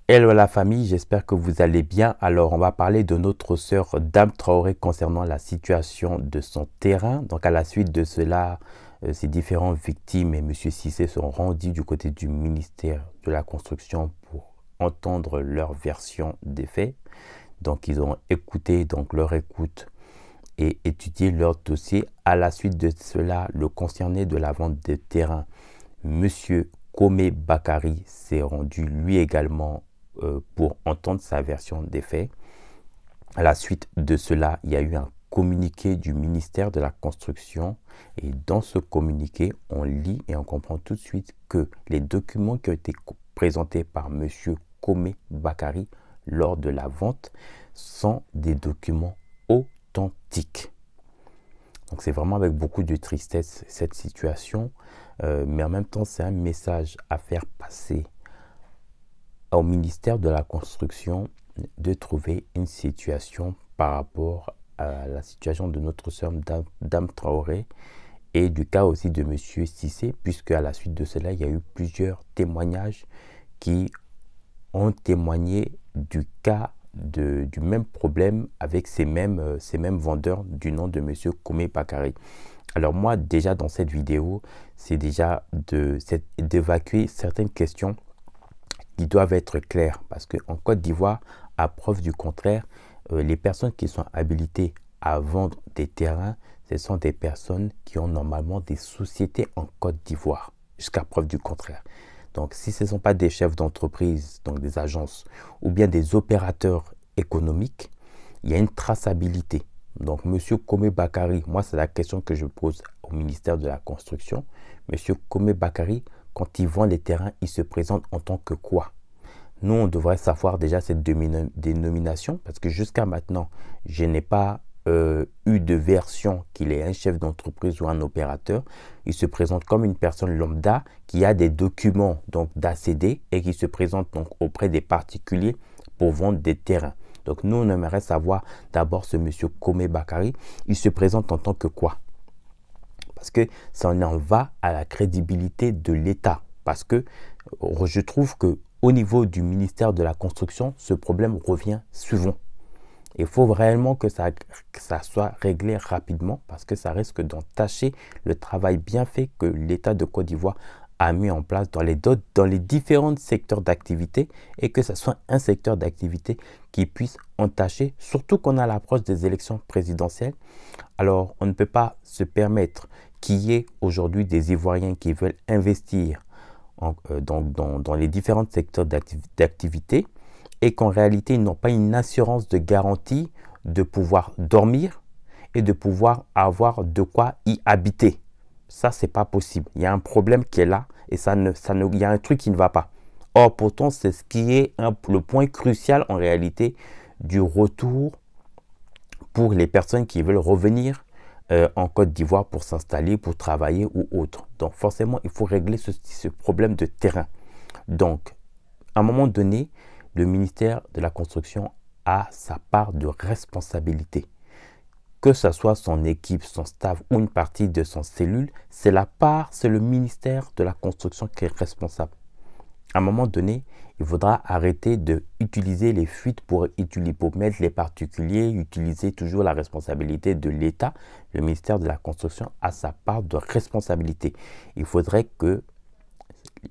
Hello la famille, j'espère que vous allez bien. Alors, on va parler de notre sœur Dame Traoré concernant la situation de son terrain. Donc, à la suite de cela, ces différentes victimes et M. Cissé sont rendus du côté du ministère de la Construction pour entendre leur version des faits. Donc, ils ont écouté leur écoute et étudié leur dossier. À la suite de cela, le concerné de la vente de terrain, M. Komé Bakari, s'est rendu lui également pour entendre sa version des faits. À la suite de cela, il y a eu un communiqué du ministère de la Construction et dans ce communiqué, on lit et on comprend tout de suite que les documents qui ont été présentés par M. Komé Bakari lors de la vente sont des documents authentiques. Donc c'est vraiment avec beaucoup de tristesse cette situation, mais en même temps c'est un message à faire passer au ministère de la Construction de trouver une situation par rapport à la situation de notre sœur Dame Traoré et du cas aussi de M. Cissé, puisque à la suite de cela, il y a eu plusieurs témoignages qui ont témoigné du cas du même problème avec ces mêmes vendeurs du nom de M. Komé Bakari. Alors moi, déjà dans cette vidéo, c'est déjà d'évacuer certaines questions qui doivent être clairs parce qu'en Côte d'Ivoire, à preuve du contraire, les personnes qui sont habilitées à vendre des terrains, ce sont des personnes qui ont normalement des sociétés en Côte d'Ivoire, jusqu'à preuve du contraire. Donc, si ce ne sont pas des chefs d'entreprise, donc des agences, ou bien des opérateurs économiques, il y a une traçabilité. Donc, M. Komé Bakari, moi, c'est la question que je pose au ministère de la Construction. M. Komé Bakari, quand il vend les terrains, il se présente en tant que quoi? Nous, on devrait savoir déjà cette dénomination parce que jusqu'à maintenant, je n'ai pas eu de version qu'il est un chef d'entreprise ou un opérateur. Il se présente comme une personne lambda qui a des documents d'ACD et qui se présente donc auprès des particuliers pour vendre des terrains. Donc nous, on aimerait savoir d'abord ce monsieur Komé Bakari, il se présente en tant que quoi? Parce que ça en va à la crédibilité de l'État. Parce que je trouve qu'au niveau du ministère de la Construction, ce problème revient souvent. Il faut réellement que ça soit réglé rapidement parce que ça risque d'entacher le travail bien fait que l'État de Côte d'Ivoire a mis en place dans les différents secteurs d'activité et que ce soit un secteur d'activité qui puisse entacher, surtout qu'on a l'approche des élections présidentielles. Alors, on ne peut pas se permettre qu'il y ait aujourd'hui des Ivoiriens qui veulent investir dans les différents secteurs d'activité et qu'en réalité, ils n'ont pas une assurance de garantie de pouvoir dormir et de pouvoir avoir de quoi y habiter. Ça, c'est pas possible. Il y a un problème qui est là et il y a un truc qui ne va pas. Or, pourtant, c'est ce qui est le point crucial en réalité du retour pour les personnes qui veulent revenir en Côte d'Ivoire pour s'installer, pour travailler ou autre. Donc, forcément, il faut régler ce problème de terrain. Donc, à un moment donné, le ministère de la Construction a sa part de responsabilité. Que ce soit son équipe, son staff ou une partie de son cellule, c'est le ministère de la Construction qui est responsable. À un moment donné, il faudra arrêter d'utiliser les fuites pour mettre les particuliers, utiliser toujours la responsabilité de l'État. Le ministère de la Construction a sa part de responsabilité. Il faudrait que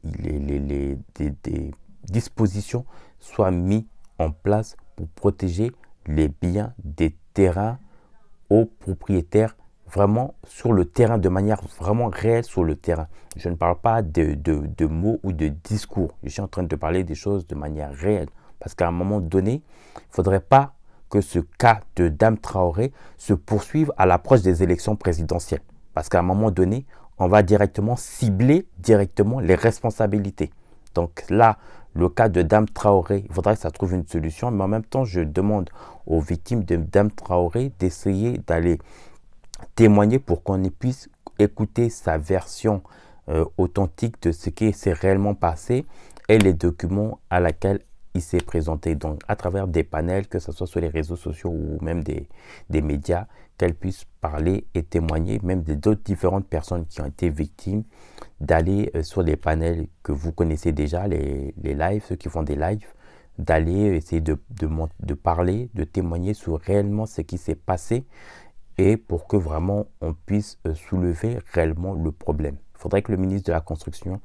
des dispositions soient mises en place pour protéger les biens des terrains aux propriétaires vraiment sur le terrain, de manière vraiment réelle sur le terrain. Je ne parle pas de mots ou de discours. Je suis en train de parler des choses de manière réelle. Parce qu'à un moment donné, il ne faudrait pas que ce cas de Dame Traoré se poursuive à l'approche des élections présidentielles. Parce qu'à un moment donné, on va directement cibler les responsabilités. Donc là, le cas de Dame Traoré, il faudrait que ça trouve une solution. Mais en même temps, je demande aux victimes de Dame Traoré d'essayer d'aller témoigner pour qu'on puisse écouter sa version authentique de ce qui s'est réellement passé et les documents à laquelle il s'est présenté. Donc, à travers des panels, que ce soit sur les réseaux sociaux ou même des médias, qu'elle puisse parler et témoigner, même d'autres différentes personnes qui ont été victimes, d'aller sur les panels que vous connaissez déjà, les lives, ceux qui font des lives, d'aller essayer de parler, de témoigner sur réellement ce qui s'est passé et pour que vraiment on puisse soulever réellement le problème. Il faudrait que le ministre de la Construction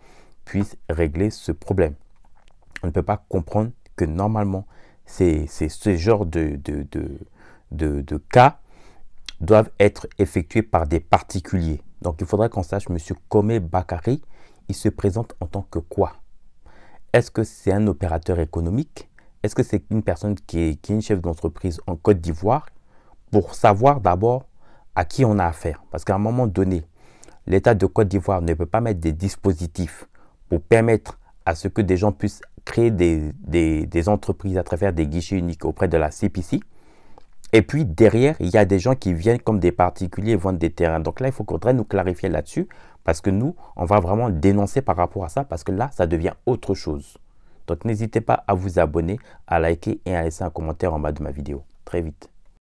puisse régler ce problème. On ne peut pas comprendre que normalement, c'est ce genre de cas doivent être effectués par des particuliers. Donc, il faudrait qu'on sache, M. Kome Bakary, il se présente en tant que quoi? Est-ce que c'est un opérateur économique? Est-ce que c'est une personne qui est une chef d'entreprise en Côte d'Ivoire? Pour savoir d'abord à qui on a affaire. Parce qu'à un moment donné, l'État de Côte d'Ivoire ne peut pas mettre des dispositifs pour permettre à ce que des gens puissent créer des entreprises à travers des guichets uniques auprès de la CPC. Et puis derrière, il y a des gens qui viennent comme des particuliers vendre des terrains. Donc là, il faudrait nous clarifier là-dessus parce que nous, on va vraiment dénoncer par rapport à ça parce que là, ça devient autre chose. Donc n'hésitez pas à vous abonner, à liker et à laisser un commentaire en bas de ma vidéo. Très vite.